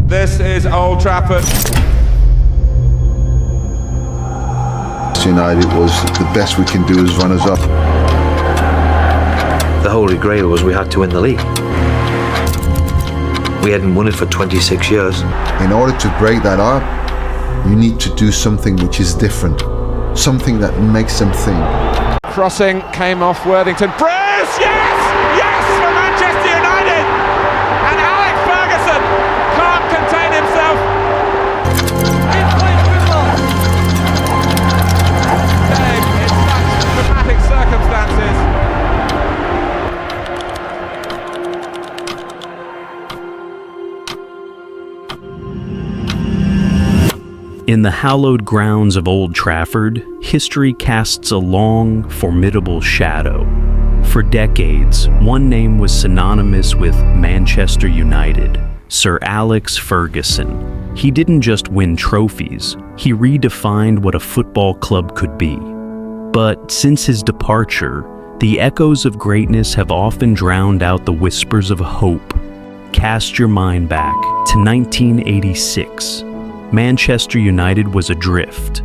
This is Old Trafford. United was the best we can do as runners-up. The holy grail was we had to win the league. We hadn't won it for 26 years. In order to break that up, you need to do something which is different, something that makes them think. Crossing came off Worthington. Bruce, yes! Yes for Manchester United! And Alex Ferguson can't contain himself. In such dramatic circumstances. In the hallowed grounds of Old Trafford, history casts a long, formidable shadow. For decades, one name was synonymous with Manchester United: Sir Alex Ferguson. He didn't just win trophies, he redefined what a football club could be. But since his departure, the echoes of greatness have often drowned out the whispers of hope. Cast your mind back to 1986. Manchester United was adrift,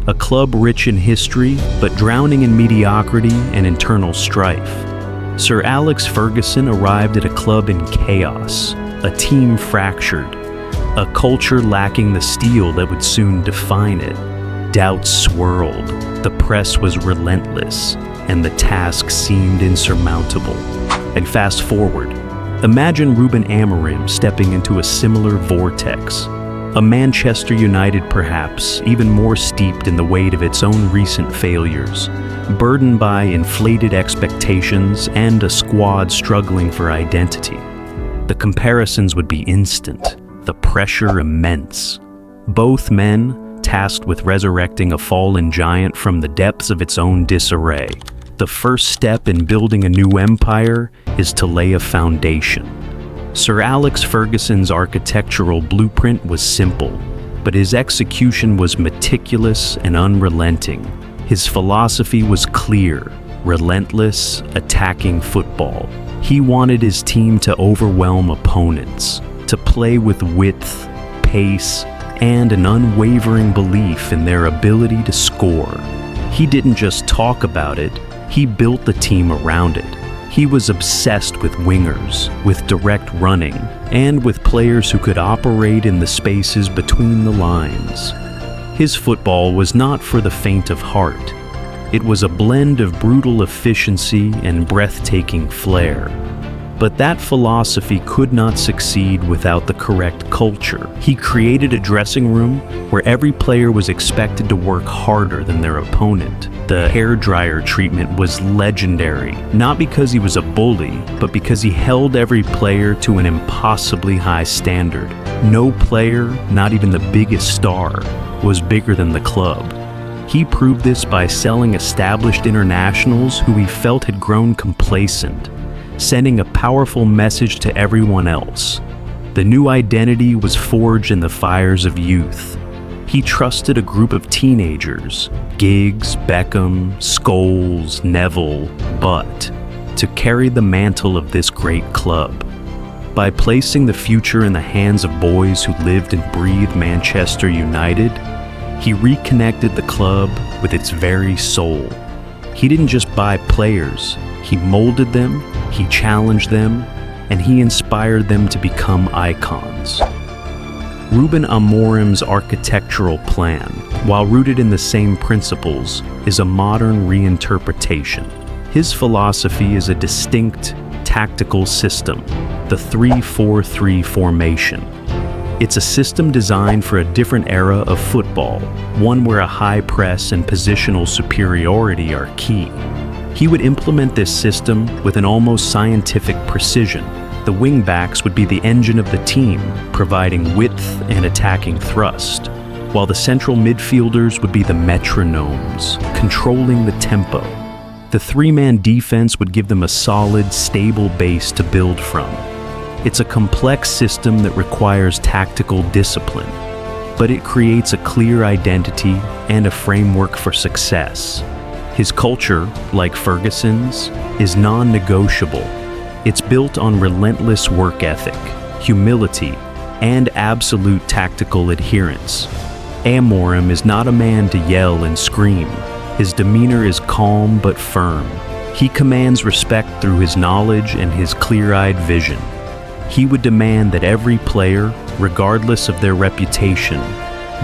a club rich in history but drowning in mediocrity and internal strife. Sir Alex Ferguson arrived at a club in chaos, a team fractured, a culture lacking the steel that would soon define it. Doubts swirled, the press was relentless, and the task seemed insurmountable. And fast forward, imagine Ruben Amorim stepping into a similar vortex. A Manchester United perhaps even more steeped in the weight of its own recent failures, burdened by inflated expectations and a squad struggling for identity. The comparisons would be instant, the pressure immense. Both men tasked with resurrecting a fallen giant from the depths of its own disarray. The first step in building a new empire is to lay a foundation. Sir Alex Ferguson's architectural blueprint was simple, but his execution was meticulous and unrelenting. His philosophy was clear: relentless, attacking football. He wanted his team to overwhelm opponents, to play with width, pace, and an unwavering belief in their ability to score. He didn't just talk about it, he built the team around it. He was obsessed with wingers, with direct running, and with players who could operate in the spaces between the lines. His football was not for the faint of heart. It was a blend of brutal efficiency and breathtaking flair. But that philosophy could not succeed without the correct culture. He created a dressing room where every player was expected to work harder than their opponent. The hairdryer treatment was legendary, not because he was a bully, but because he held every player to an impossibly high standard. No player, not even the biggest star, was bigger than the club. He proved this by selling established internationals who he felt had grown complacent, sending a powerful message to everyone else. The new identity was forged in the fires of youth. He trusted a group of teenagers, Giggs, Beckham, Scholes, Neville, Butt, to carry the mantle of this great club. By placing the future in the hands of boys who lived and breathed Manchester United, he reconnected the club with its very soul. He didn't just buy players, he molded them, he challenged them, and he inspired them to become icons. Ruben Amorim's architectural plan, while rooted in the same principles, is a modern reinterpretation. His philosophy is a distinct, tactical system, the 3-4-3 formation. It's a system designed for a different era of football, one where a high press and positional superiority are key. He would implement this system with an almost scientific precision. The wingbacks would be the engine of the team, providing width and attacking thrust, while the central midfielders would be the metronomes, controlling the tempo. The three-man defense would give them a solid, stable base to build from. It's a complex system that requires tactical discipline, but it creates a clear identity and a framework for success. His culture, like Ferguson's, is non-negotiable. It's built on relentless work ethic, humility, and absolute tactical adherence. Amorim is not a man to yell and scream. His demeanor is calm but firm. He commands respect through his knowledge and his clear-eyed vision. He would demand that every player, regardless of their reputation,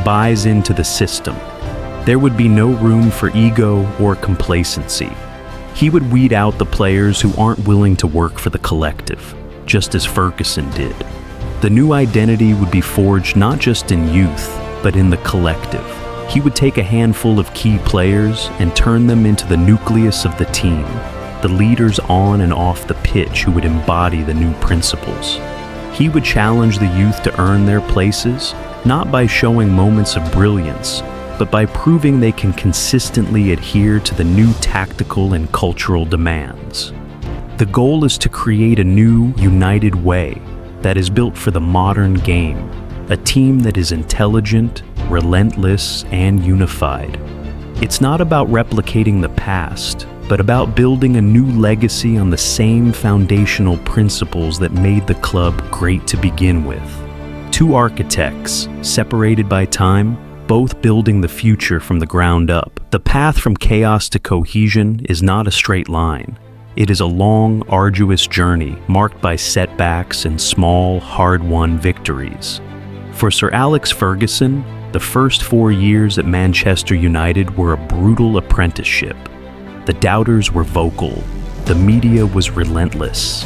buys into the system. There would be no room for ego or complacency. He would weed out the players who aren't willing to work for the collective, just as Ferguson did. The new identity would be forged not just in youth, but in the collective. He would take a handful of key players and turn them into the nucleus of the team, the leaders on and off the pitch who would embody the new principles. He would challenge the youth to earn their places, not by showing moments of brilliance, but by proving they can consistently adhere to the new tactical and cultural demands. The goal is to create a new, united way that is built for the modern game, a team that is intelligent, relentless, and unified. It's not about replicating the past, but about building a new legacy on the same foundational principles that made the club great to begin with. Two architects, separated by time, both building the future from the ground up. The path from chaos to cohesion is not a straight line. It is a long, arduous journey marked by setbacks and small, hard-won victories. For Sir Alex Ferguson, the first 4 years at Manchester United were a brutal apprenticeship. The doubters were vocal, the media was relentless,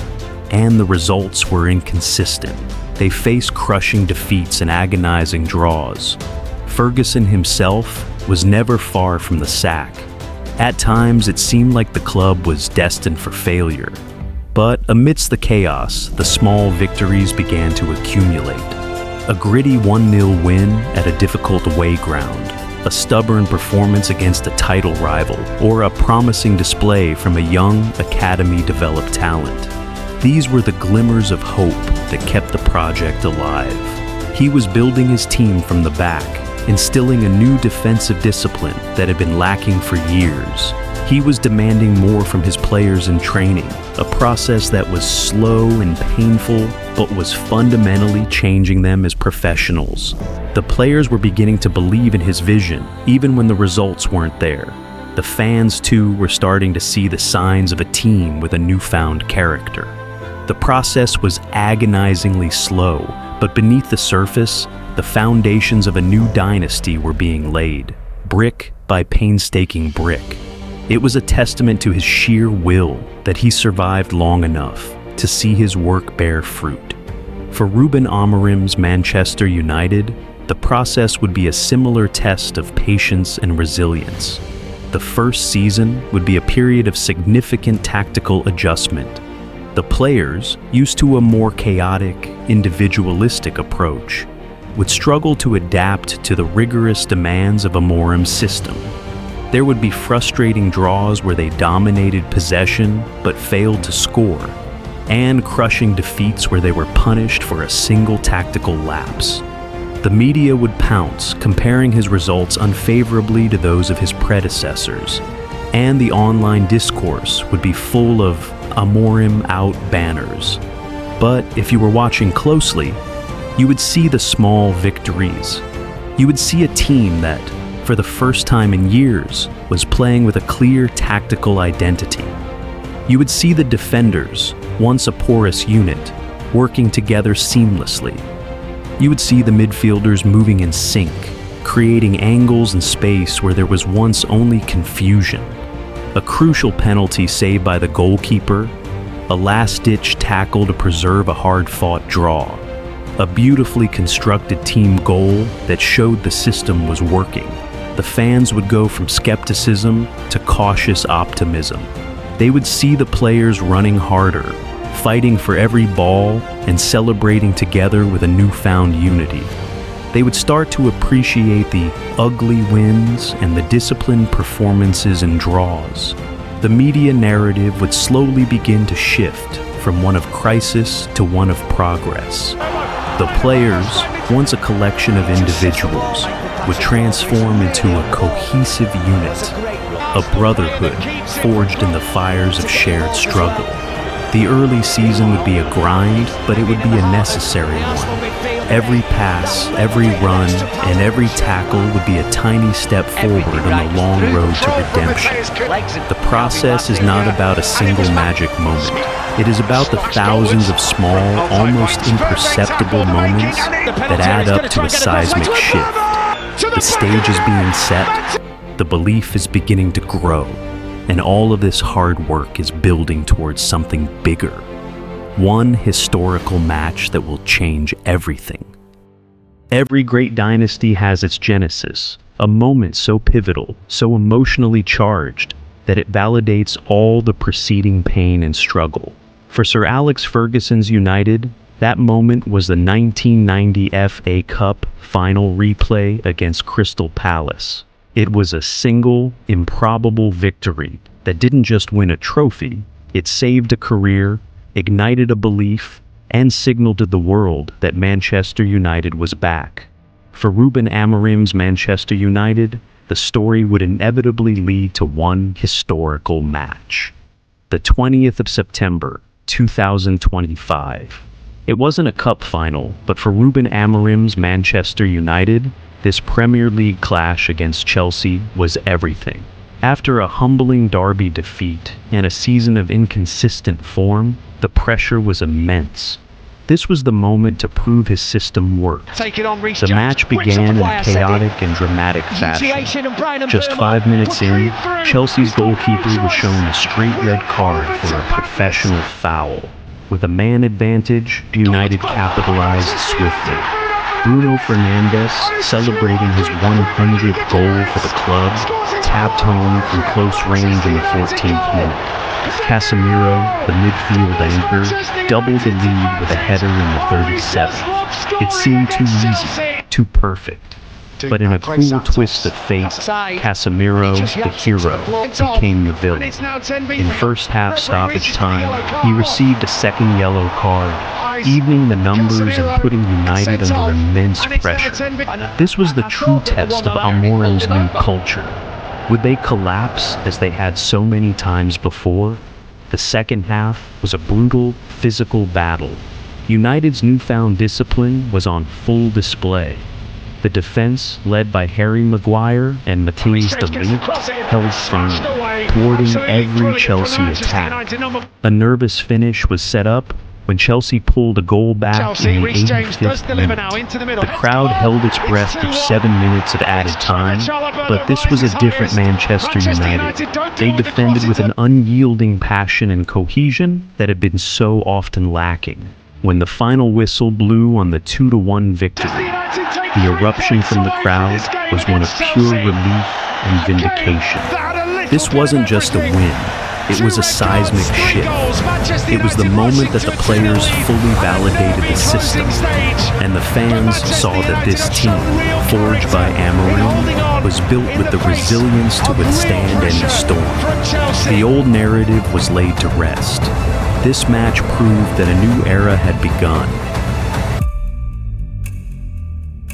and the results were inconsistent. They faced crushing defeats and agonizing draws. Ferguson himself was never far from the sack. At times, it seemed like the club was destined for failure. But amidst the chaos, the small victories began to accumulate. A gritty 1-0 win at a difficult away ground, a stubborn performance against a title rival, or a promising display from a young, academy-developed talent. These were the glimmers of hope that kept the project alive. He was building his team from the back, instilling a new defensive discipline that had been lacking for years. He was demanding more from his players in training, a process that was slow and painful, but was fundamentally changing them as professionals. The players were beginning to believe in his vision, even when the results weren't there. The fans, too, were starting to see the signs of a team with a newfound character. The process was agonizingly slow, but beneath the surface, the foundations of a new dynasty were being laid, brick by painstaking brick. It was a testament to his sheer will that he survived long enough to see his work bear fruit. For Ruben Amorim's Manchester United, the process would be a similar test of patience and resilience. The first season would be a period of significant tactical adjustment. The players, used to a more chaotic, individualistic approach, would struggle to adapt to the rigorous demands of Amorim's system. There would be frustrating draws where they dominated possession but failed to score, and crushing defeats where they were punished for a single tactical lapse. The media would pounce, comparing his results unfavorably to those of his predecessors, and the online discourse would be full of Amorim out banners. But if you were watching closely, you would see the small victories. You would see a team that, for the first time in years, was playing with a clear tactical identity. You would see the defenders, once a porous unit, working together seamlessly. You would see the midfielders moving in sync, creating angles and space where there was once only confusion. A crucial penalty saved by the goalkeeper, a last-ditch tackle to preserve a hard-fought draw, a beautifully constructed team goal that showed the system was working. The fans would go from skepticism to cautious optimism. They would see the players running harder, fighting for every ball, and celebrating together with a newfound unity. They would start to appreciate the ugly wins and the disciplined performances and draws. The media narrative would slowly begin to shift from one of crisis to one of progress. The players, once a collection of individuals, would transform into a cohesive unit, a brotherhood forged in the fires of shared struggle. The early season would be a grind, but it would be a necessary one. Every pass, every run, and every tackle would be a tiny step forward on the long road to redemption. The process is not about a single magic moment. It is about the thousands of small, almost imperceptible moments that add up to a seismic shift. The stage is being set, the belief is beginning to grow, and all of this hard work is building towards something bigger. One historical match that will change everything. Every great dynasty has its genesis, a moment so pivotal, so emotionally charged, that it validates all the preceding pain and struggle. For Sir Alex Ferguson's United, that moment was the 1990 FA Cup final replay against Crystal Palace. It was a single, improbable victory that didn't just win a trophy, it saved a career, ignited a belief, and signaled to the world that Manchester United was back. For Ruben Amorim's Manchester United, the story would inevitably lead to one historical match. The 20th of September, 2025. It wasn't a cup final, but for Ruben Amorim's Manchester United, this Premier League clash against Chelsea was everything. After a humbling derby defeat and a season of inconsistent form, the pressure was immense. This was the moment to prove his system worked. The match began in a chaotic and dramatic fashion. Just 5 minutes in, Chelsea's goalkeeper was shown a straight red card for a professional foul. With a man advantage, United capitalized swiftly. Bruno Fernandes, celebrating his 100th goal for the club, tapped home from close range in the 14th minute. Casemiro, the midfield anchor, doubled the lead with a header in the 37th. It seemed too easy, too perfect. But in a cruel twist of fate, Casemiro, the hero, became the villain. In first half stoppage time, he received a second yellow card, evening the numbers and putting United under immense pressure. This was the true test of Amorim's new culture. Would they collapse as they had so many times before? The second half was a brutal, physical battle. United's newfound discipline was on full display. The defense, led by Harry Maguire and Matthias de Ligt, held firm, thwarting every Chelsea attack. A nervous finish was set up when Chelsea pulled a goal back in the 85th minute. The crowd held its breath for 7 minutes of added time, but this was a different Manchester United. They defended with an unyielding passion and cohesion that had been so often lacking. When the final whistle blew on the 2-1 victory, the eruption from the crowd was one of pure relief and vindication. This wasn't just a win, it was a seismic shift. It was the moment that the players fully validated the system, and the fans saw that this team, forged by Amorim, was built with the resilience to withstand any storm. The old narrative was laid to rest. This match proved that a new era had begun,